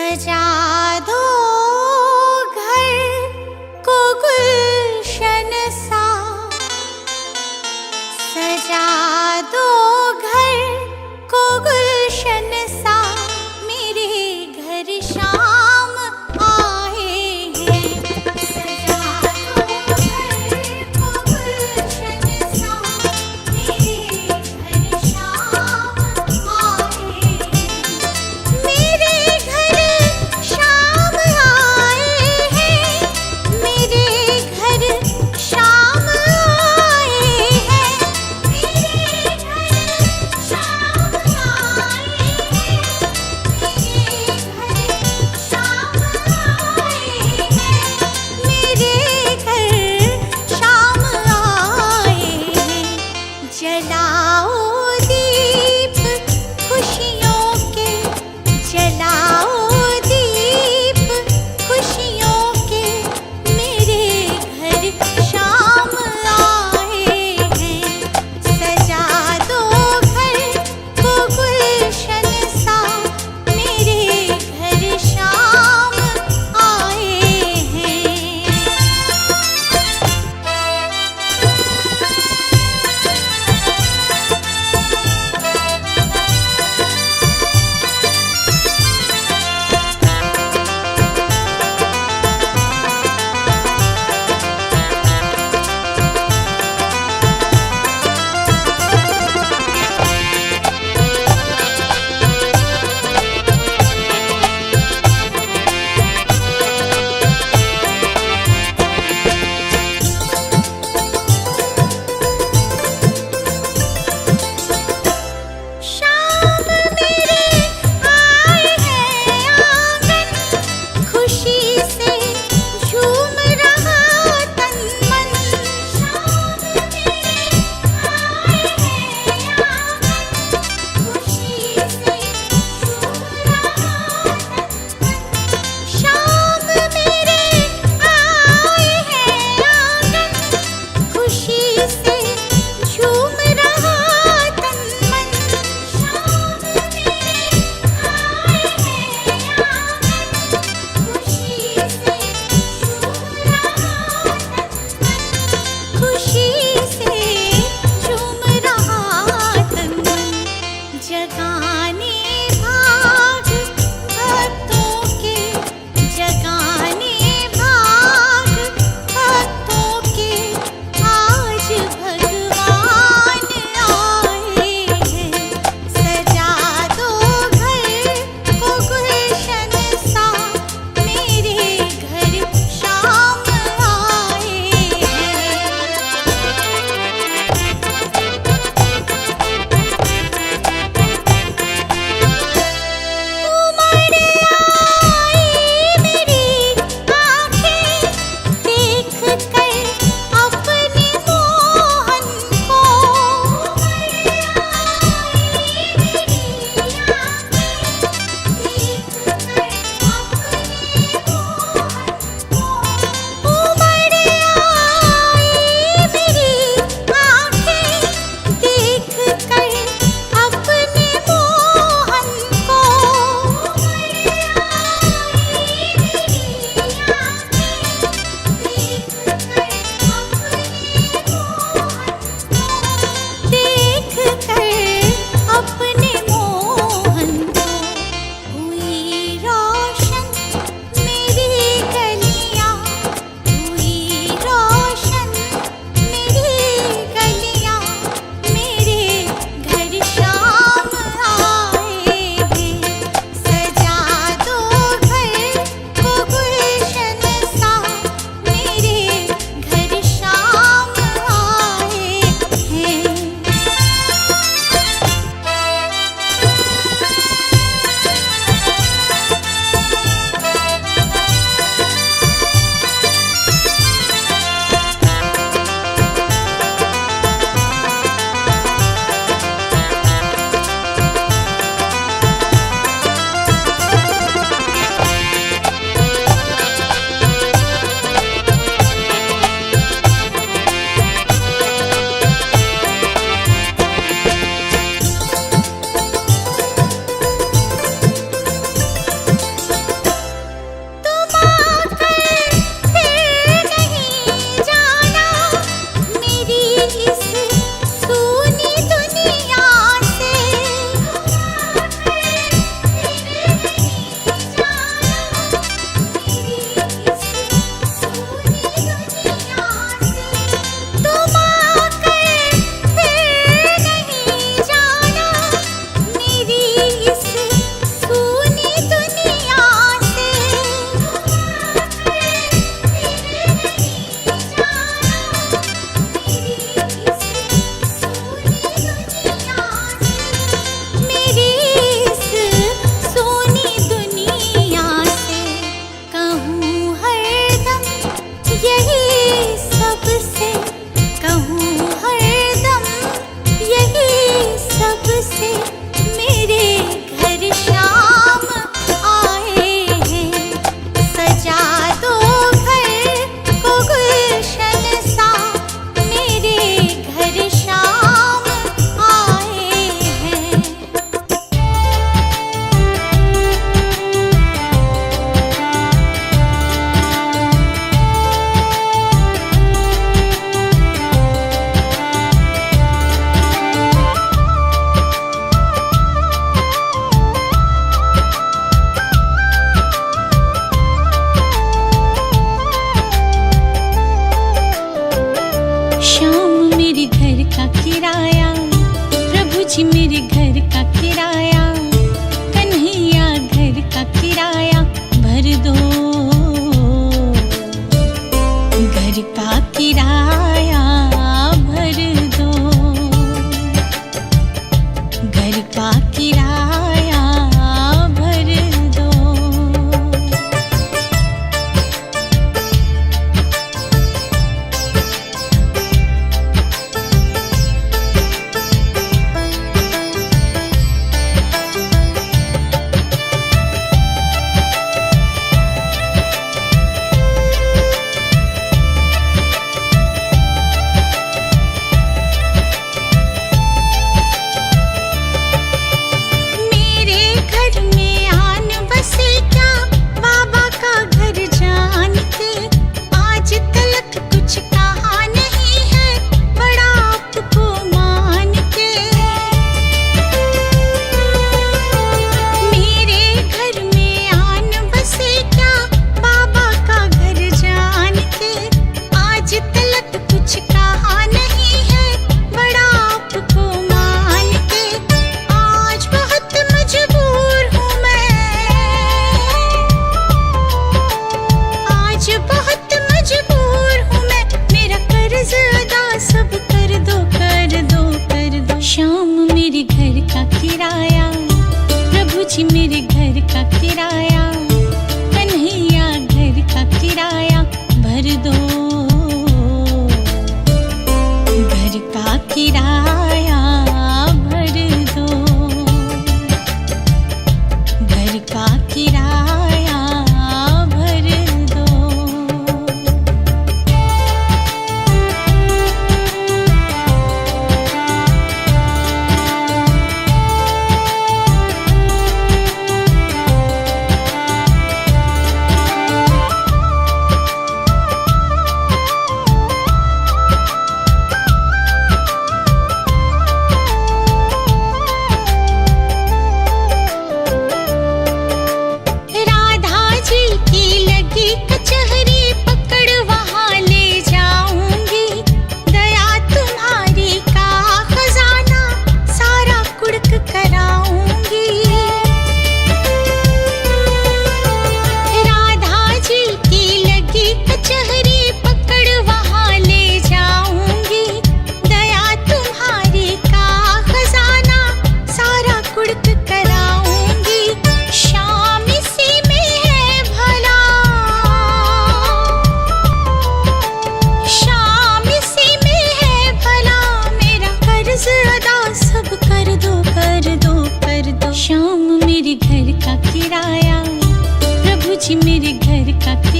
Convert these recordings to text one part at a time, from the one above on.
सजा दो घर को गुलशन सा, सजा दो घर को गुलशन सा, मेरे घर शाम आए हैं। सजा दो घर को गुलशन सा, मेरे घर शाम आए हैं। मेरे घर शाम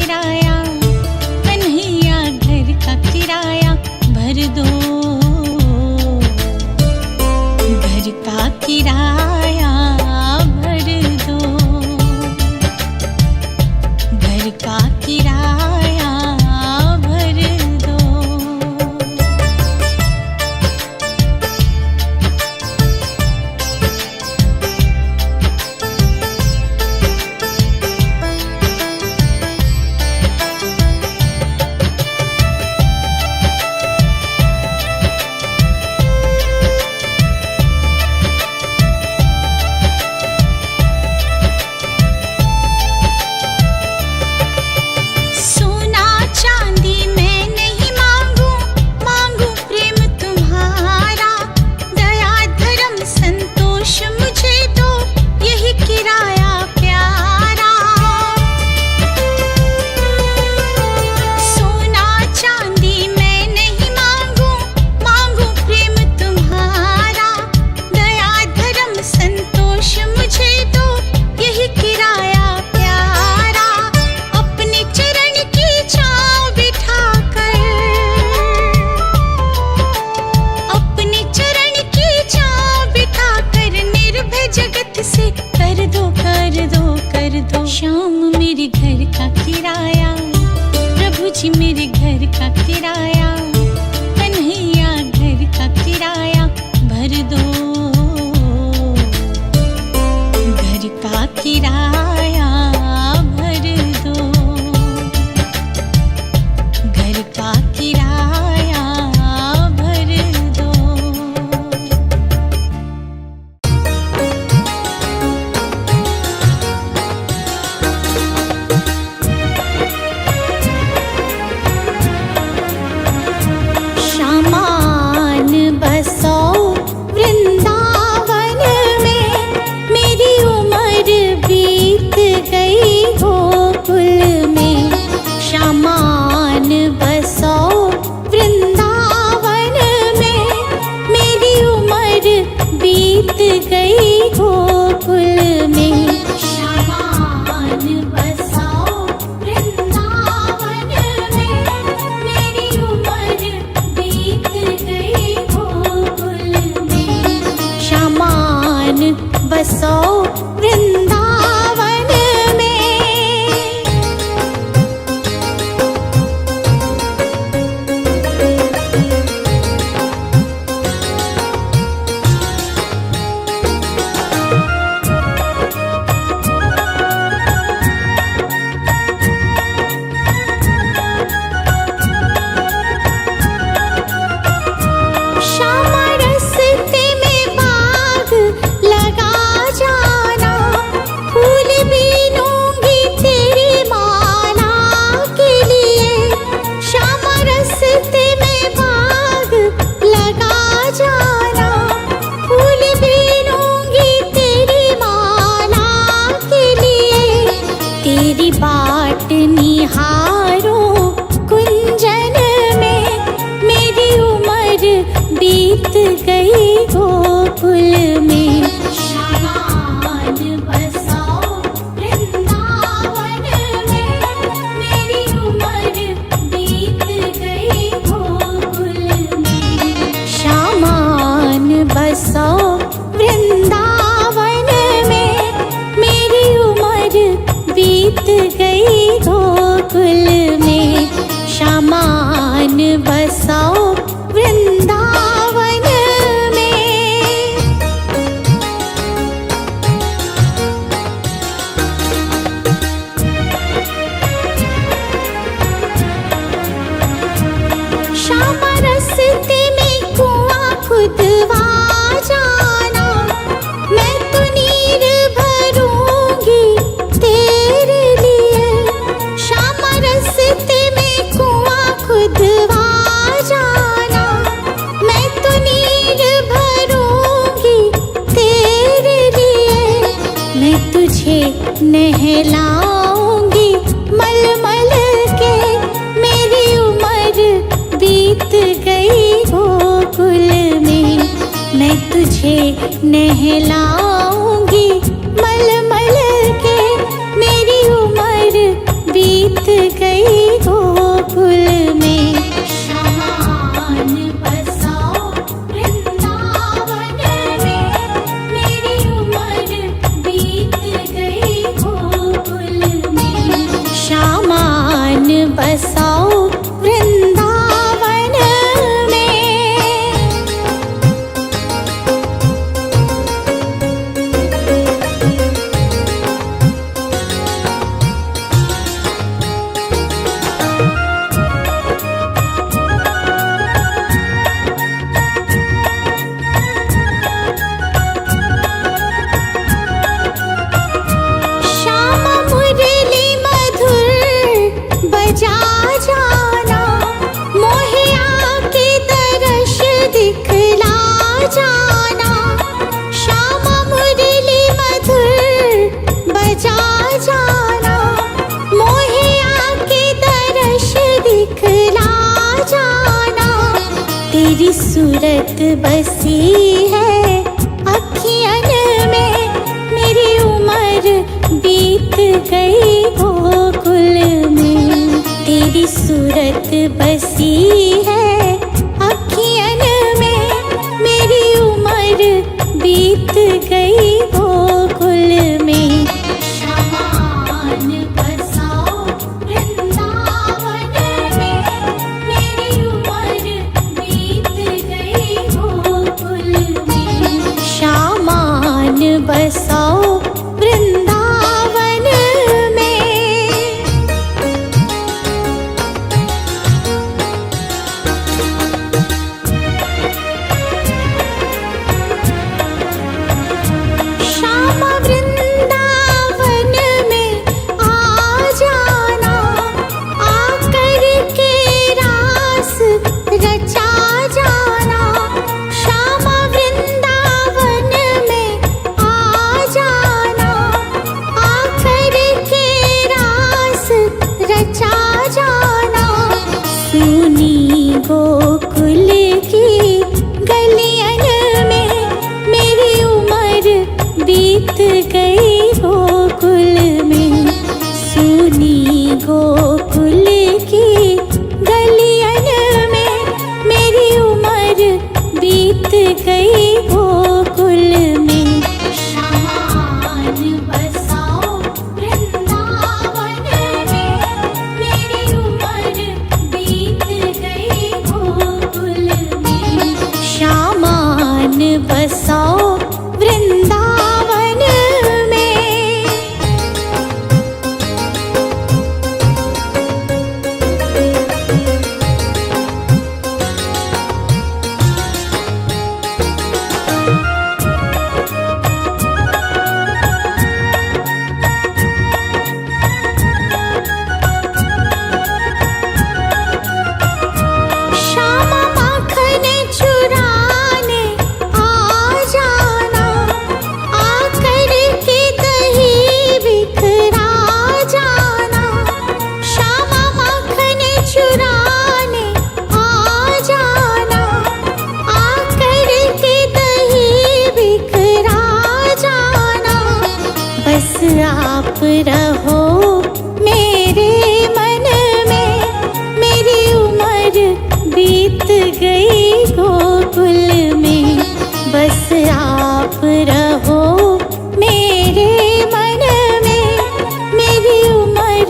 किराया, कन्हैया घर का किराया भर दो, घर का किराया भर दो, घर का किराया भर दो। श्याम मेरे घर का किराया, प्रभु जी मेरे घर का किराया, कन्हैया घर का किराया भर दो, घर का किराया भर दो, घर का किराया भर दो। बसो वृंदावन में, श्यामा रस्ते में बाग लगा जाना, फूल बीनूंगी तेरी माला के लिए। श्यामा रस्ते में बाग लगा जाना, फूल बीनूंगी तेरी माला के लिए। तेरी बाट निहारूं कुंजन में, मेरी उम्र बीत गई गोकुल में। श्यामान बसाओ वृंदावन में, मेरी उम्र बीत गई गोकुल में। श्यामान बसाओ वृंदावन में, मेरी उम्र बीत गई गोकुल में। श्यामान बसाओ वृंदावन में। श्यामा रस्ते में कुआं खुदवा जाना, मैं तो नीर भरूंगी तेरे लिए। श्यामा रस्ते में कुआं खुदवा जाना, मैं तो नीर भरूंगी तेरे लिए। मैं तुझे नहलाऊंगी मलमल के, मेरी उम्र बीत गई गोकुल में। मैं तुझे नहलाऊंगी मलमल के, मेरी उम्र बीत गई तेरी सूरत बसी है अखियन में, मेरी उम्र बीत गई गोकुल में। तेरी सूरत बसी है अखियन में, मेरी उम्र बीत गई गोकुल में। शामान बसाओ वृंदावन में, मेरी उम्र बीत गई गोकुल में। शामान बसाओ वृंदावन में। श्यामा वृंदावन में आ जाना, आकर के रास रचा जाना। श्यामा वृंदावन में आ जाना, आकर के रास रचा जाना। सुनी गोकुल की गलियन में, मेरी उम्र बीत गई गोकुल में। सुनी गोकुल की गलियन में, मेरी उम्र बीत गई गोकुल में। शामान बसाओ वृंदावन में, मेरी उम्र बीत गई गोकुल में। शामान बसाओ वृंदावन में। श्यामा माखन चुराने आ जाना, आकर के दही बिखरा जाना। श्यामा माखन चुराने आ जाना, आकर के दही बिखरा जाना। बस आप रहो मेरे मन में, मेरी उम्र बीत गई गोकुल में। बस आप रहो मेरे मन में, मेरी उम्र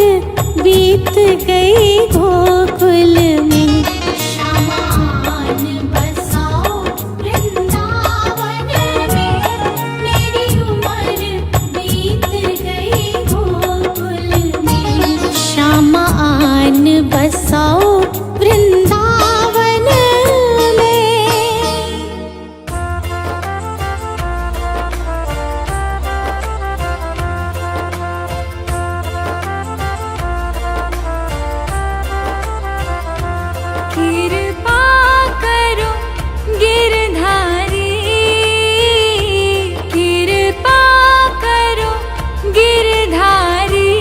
बीत गई गोकुल में। शामान बसाओ वृंदावन में, मेरी उम्र बीत गई गोकुल में। शामान बसाओ वृंदावन में। कृपा करो गिरधारी, कृपा करो गिरधारी।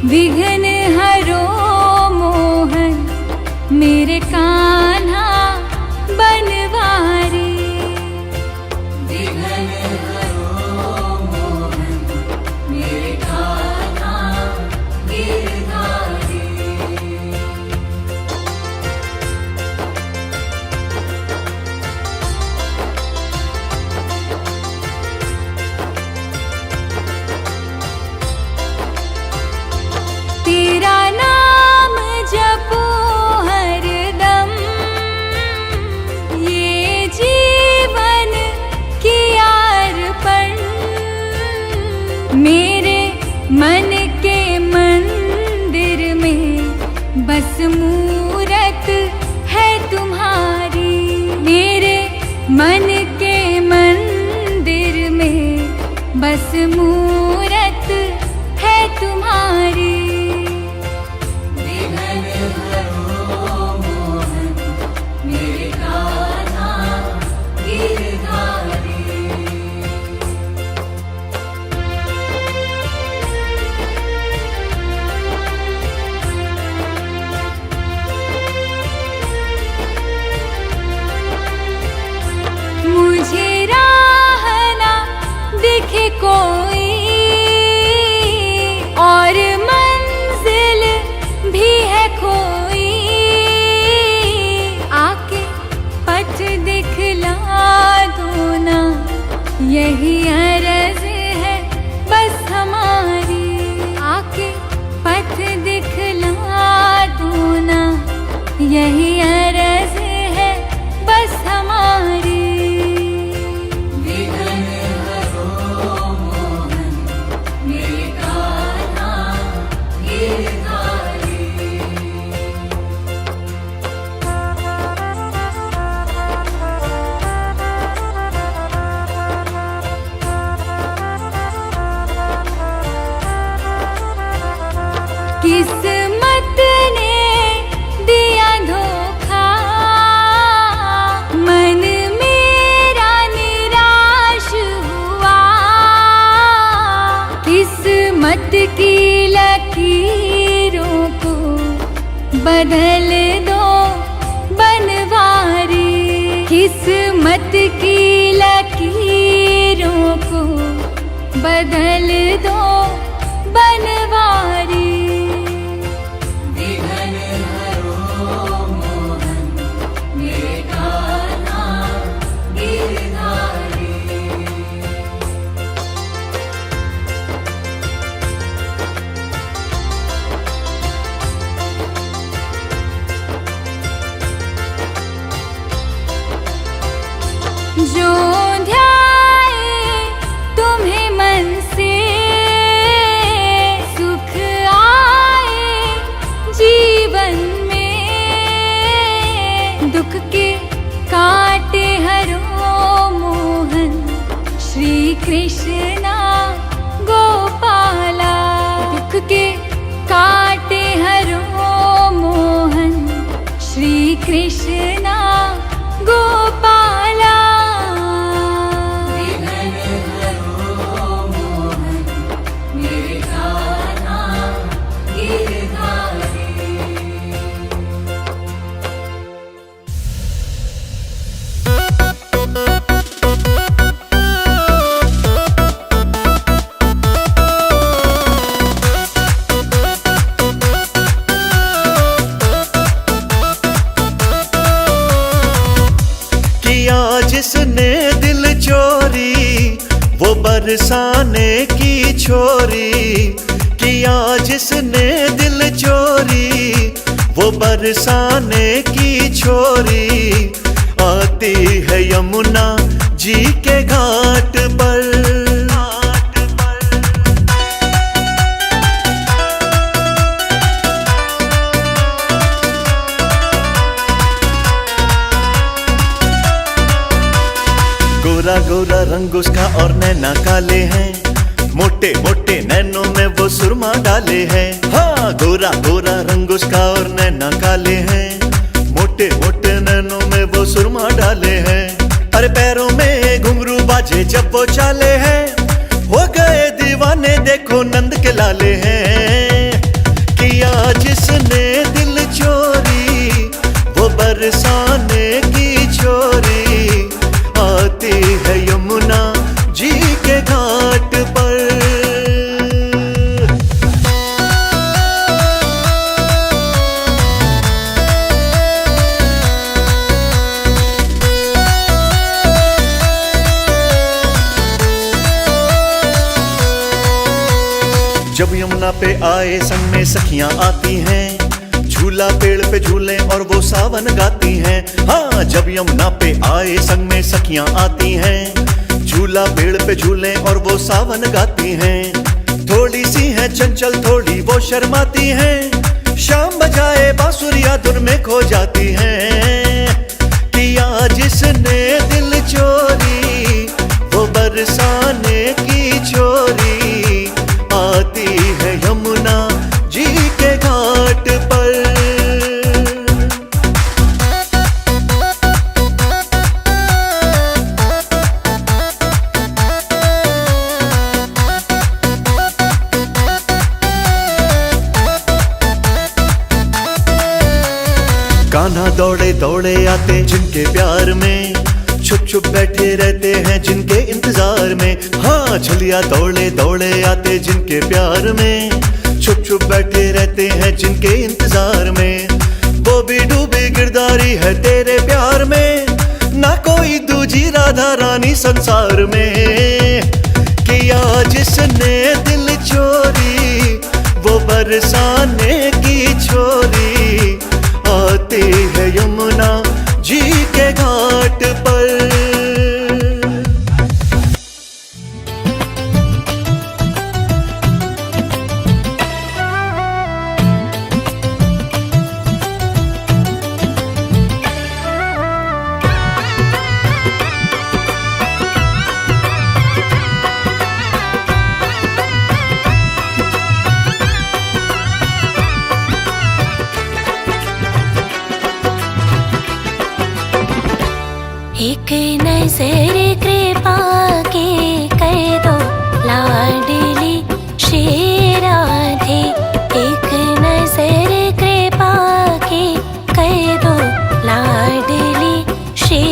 विघ्न हरो मोहन, मेरे कान्हा बनवारी। विघ्न हरो मोहन, मेरे कान्हा गिरधारी। तेरा नाम जपो हरदम, ये जीवन की अर्पण। मेरे मन के मंदिर में बस मूरत है तुम्हारी। मेरे मन के मंदिर में बस मूरत है तुम्हारी। यही अरज है बस हमारी। विघ्न हरो मोहन मेरे कान्हा गिरधारी। किस्मत ने दिया धोखा, मन मेरा निराश हुआ। किस्मत की लकीरों को बदल दो बनवारी। किस्मत की लकीरों को बदल दो बनवारी। जो ध्याए तुम्हें मन से सुख आए जीवन में। दुख के काटे हरो मोहन श्री कृष्णा गोपाला। दुख के काटे हरो मोहन श्री कृष्णा गोपाला। जिसने दिल चोरी वो बरसाने की छोरी। किया जिसने दिल चोरी वो बरसाने की छोरी। आती है यमुना जी के घाट पर। गोरा गोरा रंग उसका और नैना काले हैं। मोटे मोटे नैनों में वो सुरमा डाले हैं। हाँ गोरा गोरा रंग उसका और नैना काले हैं। मोटे मोटे नैनों में वो सुरमा डाले हैं। अरे पैरों में घुंघरू बाजे जब वो चाले हैं। हो गए दीवाने देखो नंद के लाले हैं। किया जिसने दिल चोरी वो बरसाने की छोरी। आती है यमुना जी के घाट पर। जब यमुना पे आए संग में सखियां आती हैं। झूला पेड़ पे झूले और वो सावन गाती हैं। हाँ जब यमुना पे आए संग में सखियां आती हैं। झूला पेड़ पे झूले और वो सावन गाती हैं। थोड़ी सी है चंचल थोड़ी वो शर्माती हैं। शाम बजाए बांसुरिया धुन में खो जाती हैं। किया जिसने दिल चोरी वो बरसाने की छोरी। आती है यमुना जी के घाट पर। कान्हा दौड़े दौड़े आते जिनके प्यार में। छुप छुप बैठे रहते हैं जिनके इंतजार में। हाँ झलिया दौड़े दौड़े आते जिनके प्यार में। छुप छुप बैठे रहते हैं जिनके इंतजार में। वो भी डूबी गिरधारी है तेरे प्यार में। ना कोई दूजी राधा रानी संसार में। किया जिसने दिल चोरी वो बरसाने की छोरी। आती के घाट पर। एक नजर कृपा के कर दो लाडली श्री राधे। एक नजर कृपा के कर दो लाडली श्री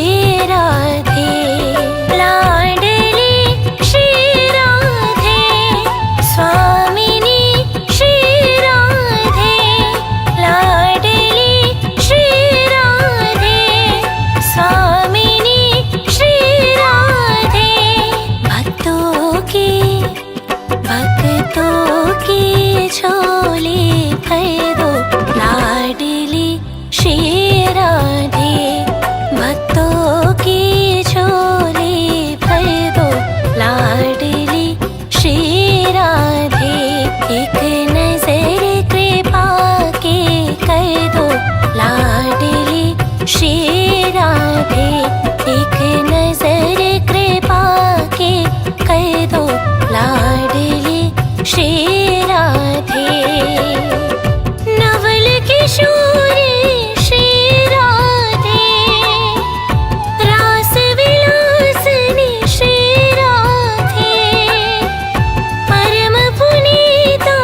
राधे। लाडली श्री राधे स्वामिनी श्री राधे। लाडली श्री राधे स्वामिनी भक्तों की झोली भर दो लाडली श्री राधे। भक्तों की झोली भर दो लाडली श्री राधे। एक नजर कृपा के कर दो लाडली श्री राधे। एक नजर कृपा के कर दो लाडली श्री राधे। नवल किशोर श्री राधे। रास विलासनी श्री राधे। परम पुनीता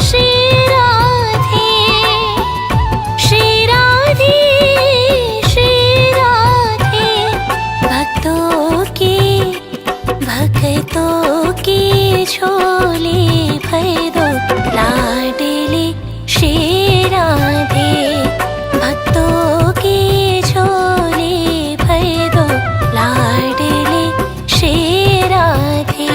श्री राधे। श्री राधे श्री राधे। भक्तों की झोली भर दो लाडली श्री राधे। भक्तों की झोली भर दो लाडली श्री राधे।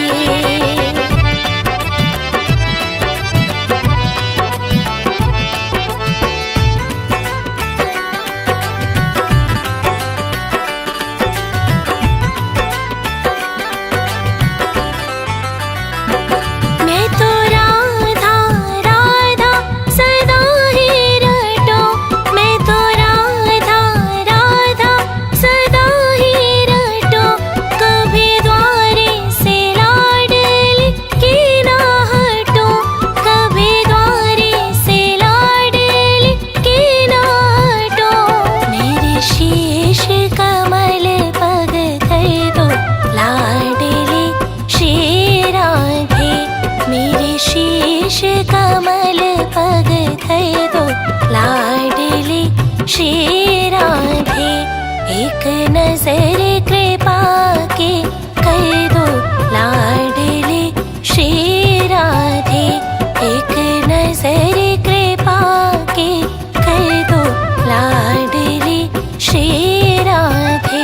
मैं तो राधा राधा सदा ही रटो। मैं तो राधा राधा सदा ही रटो। कभी द्वारे से लाडली की ना हटो। कभी द्वारे से लाडली की ना हटो। मेरे शीश कमल पग कर दो लाडली श्री राधे। मेरे शीश कमल पग धर दो लाडली श्री राधे। एक नजर कृपा के कर दो लाडली श्री राधे। एक नजर कृपा के कर दो लाडली श्री राधे।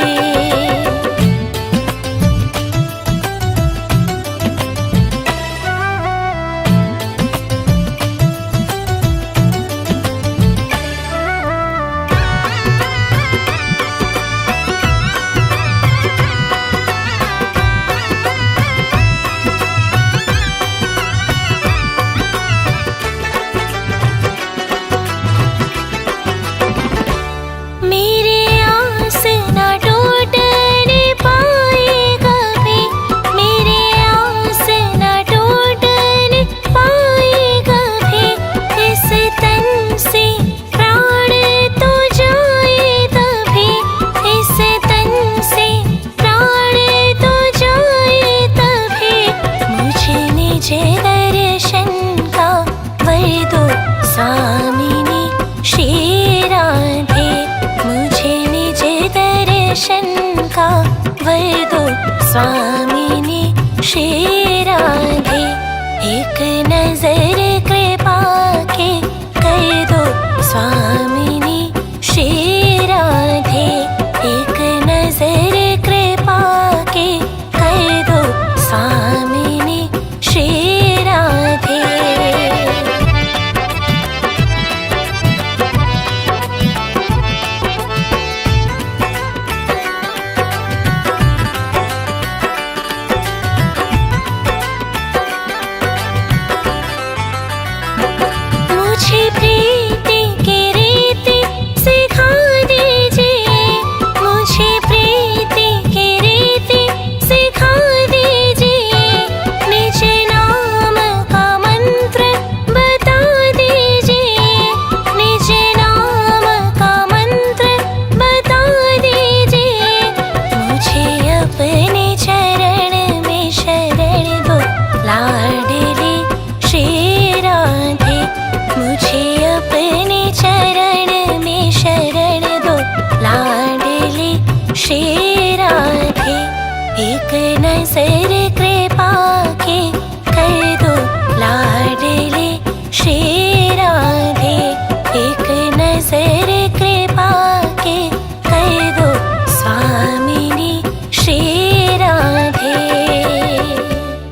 स्वामिनी श्री राधे। एक नजर कृपा के कर दो स्वामिनी श्री राधे। एक नजर कृपा के कर दो स्वामिनी श्री राधे। श्री राधे एक नजर कृपा के